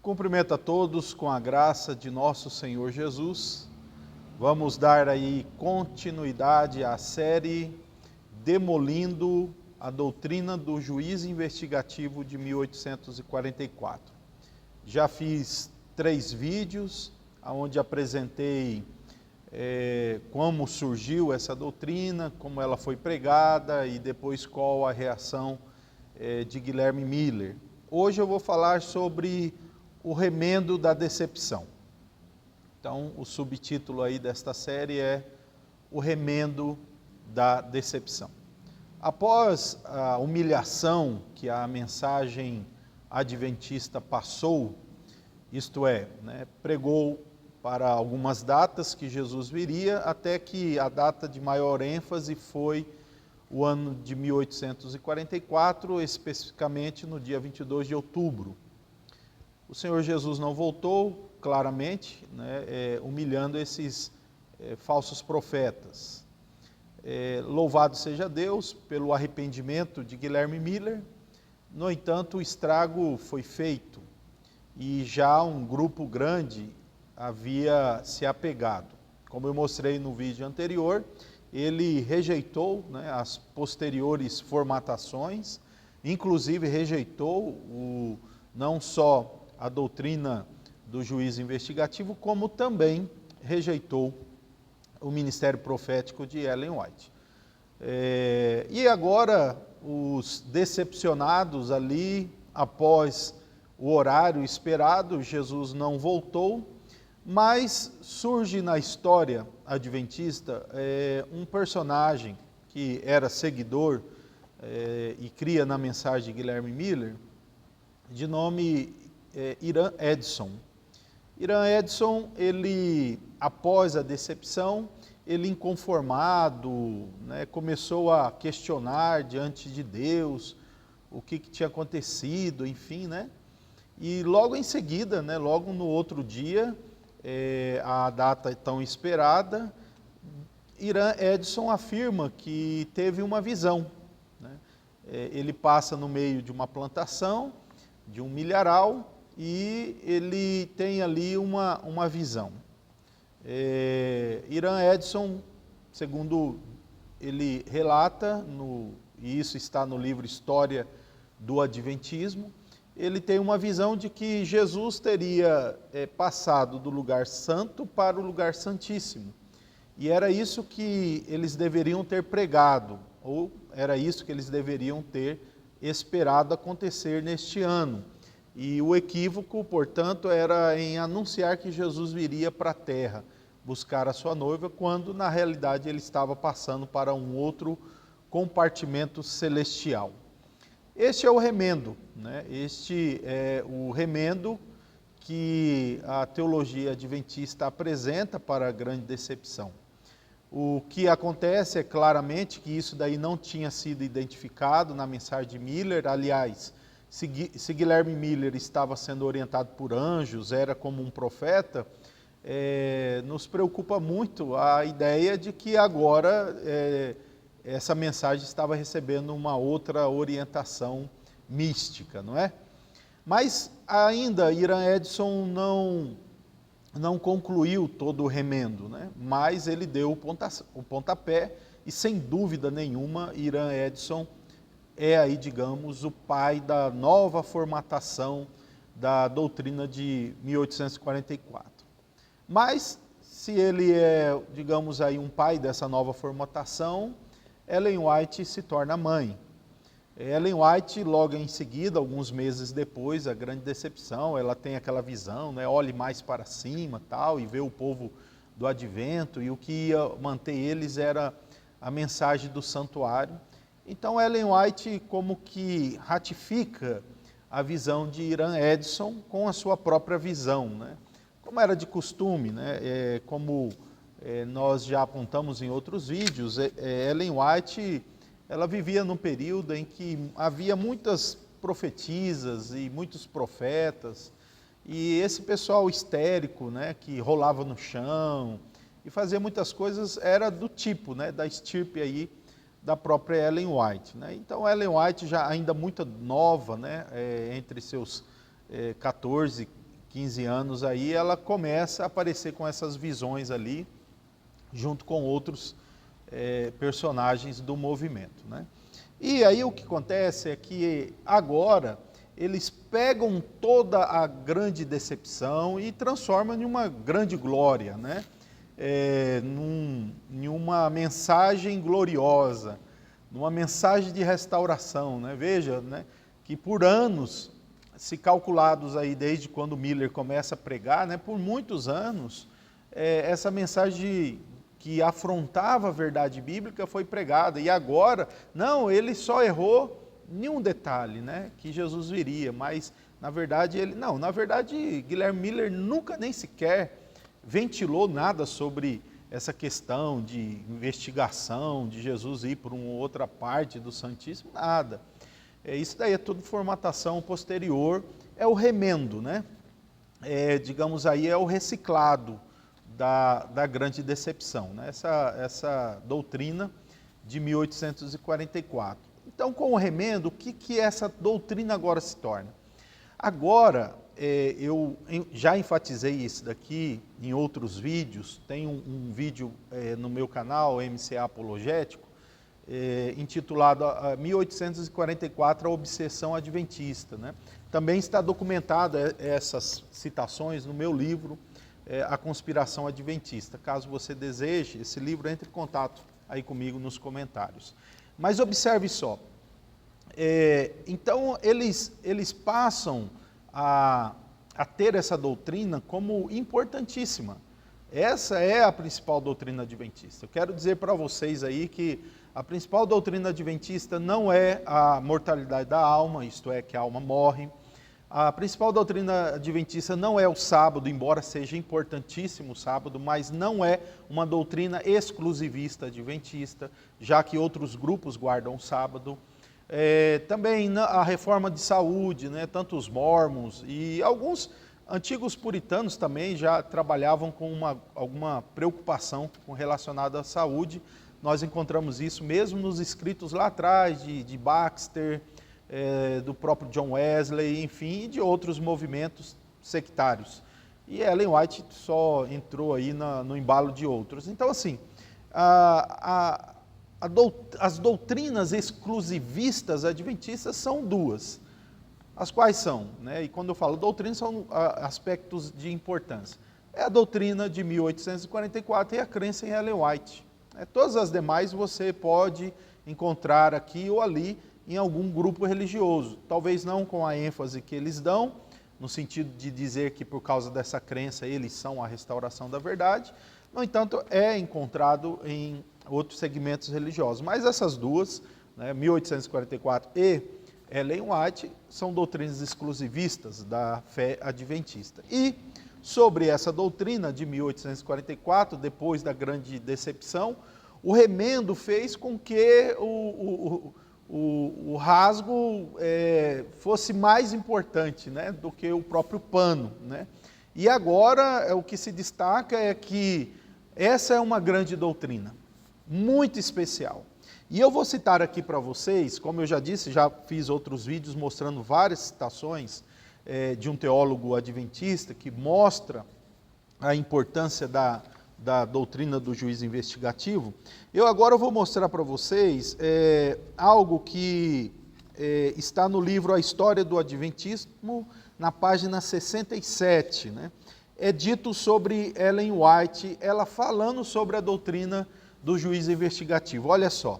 Cumprimento a todos com a graça de nosso Senhor Jesus. Vamos dar aí continuidade à série Demolindo a Doutrina do Juiz Investigativo de 1844. Já fiz 3 vídeos, onde apresentei como surgiu essa doutrina, como ela foi pregada e depois qual a reação de Guilherme Miller. Hoje eu vou falar sobre o remendo da decepção. Então, o subtítulo aí desta série é o remendo da decepção. Após a humilhação que a mensagem adventista passou, isto é, pregou para algumas datas que Jesus viria, até que a data de maior ênfase foi o ano de 1844, especificamente no dia 22 de outubro. O Senhor Jesus não voltou, claramente, humilhando esses falsos profetas. Louvado seja Deus pelo arrependimento de Guilherme Miller. No entanto, o estrago foi feito e já um grupo grande havia se apegado. Como eu mostrei no vídeo anterior, ele rejeitou as posteriores formatações, inclusive rejeitou não só a doutrina do juiz investigativo, como também rejeitou o ministério profético de Ellen White. E agora, os decepcionados ali, após o horário esperado, Jesus não voltou, mas surge na história adventista um personagem que era seguidor e cria na mensagem de Guilherme Miller, de nome Irã Edson. Irã Edson, ele, após a decepção, ele inconformado, começou a questionar diante de Deus o que tinha acontecido, enfim, E logo em seguida, logo no outro dia, a data tão esperada, Irã Edson afirma que teve uma visão. Ele passa no meio de uma plantação, de um milharal, e ele tem ali uma visão. Irã Edson, segundo ele relata, e isso está no livro História do Adventismo, ele tem uma visão de que Jesus teria passado do lugar santo para o lugar santíssimo. E era isso que eles deveriam ter pregado, ou era isso que eles deveriam ter esperado acontecer neste ano. E o equívoco, portanto, era em anunciar que Jesus viria para a terra buscar a sua noiva, quando na realidade ele estava passando para um outro compartimento celestial. Este é o remendo, Este é o remendo que a teologia adventista apresenta para a grande decepção. O que acontece é claramente que isso daí não tinha sido identificado na mensagem de Miller. Aliás, se Guilherme Miller estava sendo orientado por anjos, era como um profeta, nos preocupa muito a ideia de que agora essa mensagem estava recebendo uma outra orientação mística, não é? Mas ainda Irã Edson não concluiu todo o remendo, mas ele deu o pontapé e, sem dúvida nenhuma, Irã Edson é aí, digamos, o pai da nova formatação da doutrina de 1844. Mas, se ele é, digamos aí, um pai dessa nova formatação, Ellen White se torna mãe. Ellen White, logo em seguida, alguns meses depois, a grande decepção, ela tem aquela visão, olhe mais para cima, tal, e vê o povo do advento, e o que ia manter eles era a mensagem do santuário. Então Ellen White como que ratifica a visão de Irã Edson com a sua própria visão, Como era de costume, como nós já apontamos em outros vídeos, Ellen White, ela vivia num período em que havia muitas profetisas e muitos profetas, e esse pessoal histérico, que rolava no chão e fazia muitas coisas, era do tipo, da estirpe aí da própria Ellen White. Então Ellen White, já ainda muito nova, entre seus 14, 15 anos aí, ela começa a aparecer com essas visões ali, junto com outros personagens do movimento, né? E aí o que acontece é que agora eles pegam toda a grande decepção e transformam em uma grande glória, né? Em uma mensagem gloriosa, numa mensagem de restauração, né? Veja, né, que por anos, se calculados aí desde quando Miller começa a pregar, né, por muitos anos, essa mensagem que afrontava a verdade bíblica foi pregada, e agora, não, ele só errou em um detalhe, né, que Jesus viria, mas na verdade Guilherme Miller nunca nem sequer ventilou nada sobre essa questão de investigação, de Jesus ir por uma outra parte do Santíssimo, nada. Isso daí é tudo formatação posterior, é o remendo, né? Digamos aí, é o reciclado da grande decepção, né? Essa doutrina de 1844. Então, com o remendo, o que essa doutrina agora se torna? Agora, eu já enfatizei isso daqui em outros vídeos, tem um vídeo no meu canal, MCA Apologético, intitulado 1844, a obsessão adventista, né? Também está documentada essas citações no meu livro, A Conspiração Adventista. Caso você deseje esse livro, entre em contato aí comigo nos comentários. Mas observe só, então eles passam a ter essa doutrina como importantíssima. Essa é a principal doutrina adventista. Eu quero dizer para vocês aí que a principal doutrina adventista não é a mortalidade da alma, isto é, que a alma morre. A principal doutrina adventista não é o sábado, embora seja importantíssimo o sábado, mas não é uma doutrina exclusivista adventista, já que outros grupos guardam o sábado. Também a reforma de saúde, né, tanto os mormons e alguns antigos puritanos também já trabalhavam com alguma preocupação relacionada à saúde. Nós encontramos isso mesmo nos escritos lá atrás de Baxter, do próprio John Wesley, enfim, e de outros movimentos sectários. E Ellen White só entrou aí no embalo de outros. Então, assim, as doutrinas exclusivistas adventistas são duas. As quais são, né? E quando eu falo doutrina, são aspectos de importância. É a doutrina de 1844 e a crença em Ellen White. Todas as demais você pode encontrar aqui ou ali em algum grupo religioso. Talvez não com a ênfase que eles dão, no sentido de dizer que por causa dessa crença eles são a restauração da verdade. No entanto, é encontrado em outros segmentos religiosos. Mas essas duas, né, 1844 e Ellen White, são doutrinas exclusivistas da fé adventista. E sobre essa doutrina de 1844, depois da grande decepção, o remendo fez com que o rasgo fosse mais importante, né, do que o próprio pano, né? E agora o que se destaca é que essa é uma grande doutrina, muito especial. E eu vou citar aqui para vocês, como eu já disse, já fiz outros vídeos mostrando várias citações de um teólogo adventista que mostra a importância da doutrina do juízo investigativo. Eu agora vou mostrar para vocês algo que está no livro A História do Adventismo, na página 67, né? É dito sobre Ellen White, ela falando sobre a doutrina do juízo investigativo. Olha só,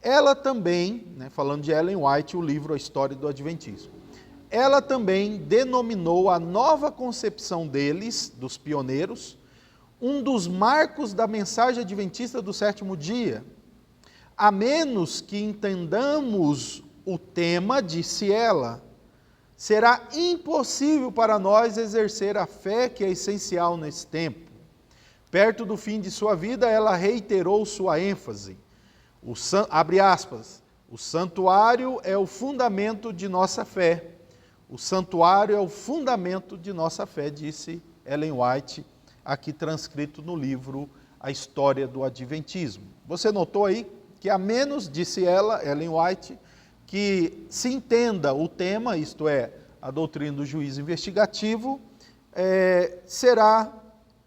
ela também, né, falando de Ellen White, o livro A História do Adventismo, ela também denominou a nova concepção deles, dos pioneiros, um dos marcos da mensagem adventista do sétimo dia. A menos que entendamos o tema, disse ela, será impossível para nós exercer a fé que é essencial nesse tempo. Perto do fim de sua vida, ela reiterou sua ênfase. Abre aspas, o santuário é o fundamento de nossa fé. O santuário é o fundamento de nossa fé, disse Ellen White, aqui transcrito no livro A História do Adventismo. Você notou aí que a menos, disse ela, Ellen White, que se entenda o tema, isto é, a doutrina do juízo investigativo, será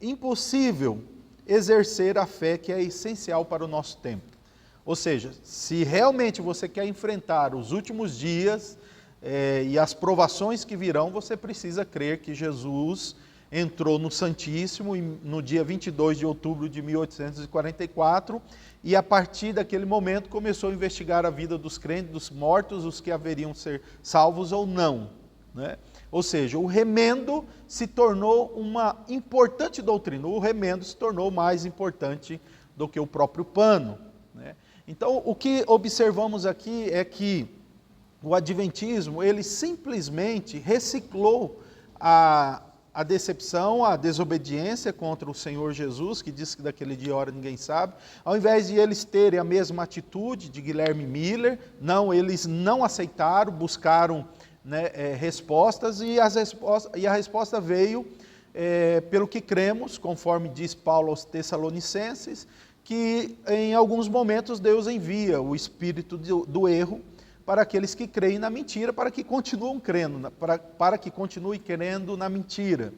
impossível exercer a fé que é essencial para o nosso tempo. Ou seja, se realmente você quer enfrentar os últimos dias e as provações que virão, você precisa crer que Jesus entrou no Santíssimo no dia 22 de outubro de 1844 e a partir daquele momento começou a investigar a vida dos crentes, dos mortos, os que haveriam ser salvos ou não, né? Ou seja, o remendo se tornou uma importante doutrina, o remendo se tornou mais importante do que o próprio pano, né? Então, o que observamos aqui é que o Adventismo, ele simplesmente reciclou a decepção, a desobediência contra o Senhor Jesus, que disse que daquele dia e hora ninguém sabe, ao invés de eles terem a mesma atitude de Guilherme Miller, não, eles não aceitaram, buscaram, né, respostas, e a resposta veio pelo que cremos, conforme diz Paulo aos Tessalonicenses, que em alguns momentos Deus envia o espírito do erro para aqueles que creem na mentira, para que continuem crendo, para que continuem crendo na mentira.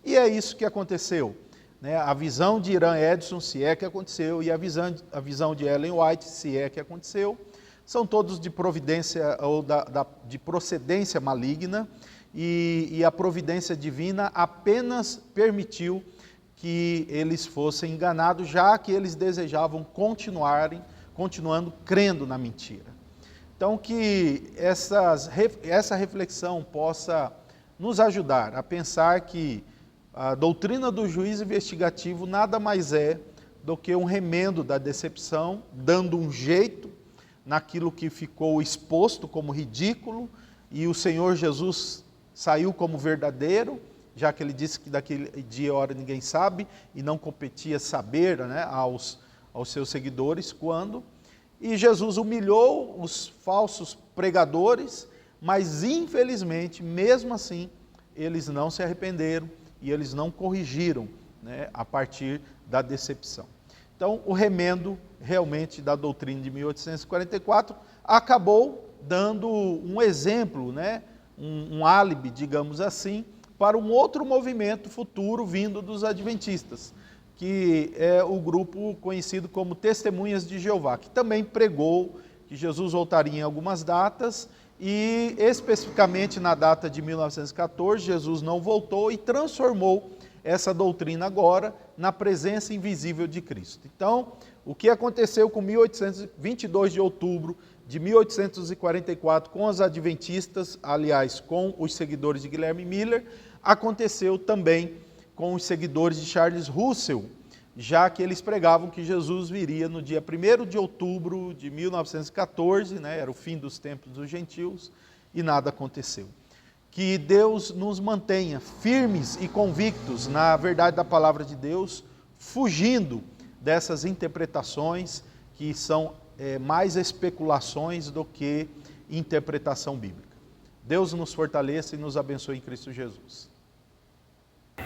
E é isso que aconteceu, né? A visão de Irã Edson, se é que aconteceu, e a visão de Ellen White, se é que aconteceu, são todos de providência ou de procedência maligna, e a providência divina apenas permitiu que eles fossem enganados, já que eles desejavam continuando crendo na mentira. Então, que essa reflexão possa nos ajudar a pensar que a doutrina do juízo investigativo nada mais é do que um remendo da decepção, dando um jeito naquilo que ficou exposto como ridículo, e o Senhor Jesus saiu como verdadeiro, já que ele disse que daquele dia e hora ninguém sabe, e não competia saber, né, aos seus seguidores quando. E Jesus humilhou os falsos pregadores, mas infelizmente, mesmo assim, eles não se arrependeram e eles não corrigiram, né, a partir da decepção. Então, o remendo realmente da doutrina de 1844 acabou dando um exemplo, né, um álibi, digamos assim, para um outro movimento futuro vindo dos adventistas, que é o grupo conhecido como Testemunhas de Jeová, que também pregou que Jesus voltaria em algumas datas, e especificamente na data de 1914, Jesus não voltou e transformou essa doutrina agora na presença invisível de Cristo. Então, o que aconteceu com 22 de outubro de 1844 com os adventistas, aliás, com os seguidores de Guilherme Miller, aconteceu também com os seguidores de Charles Russell, já que eles pregavam que Jesus viria no dia 1º de outubro de 1914, né, era o fim dos tempos dos gentios, e nada aconteceu. Que Deus nos mantenha firmes e convictos na verdade da palavra de Deus, fugindo dessas interpretações que são mais especulações do que interpretação bíblica. Deus nos fortaleça e nos abençoe em Cristo Jesus.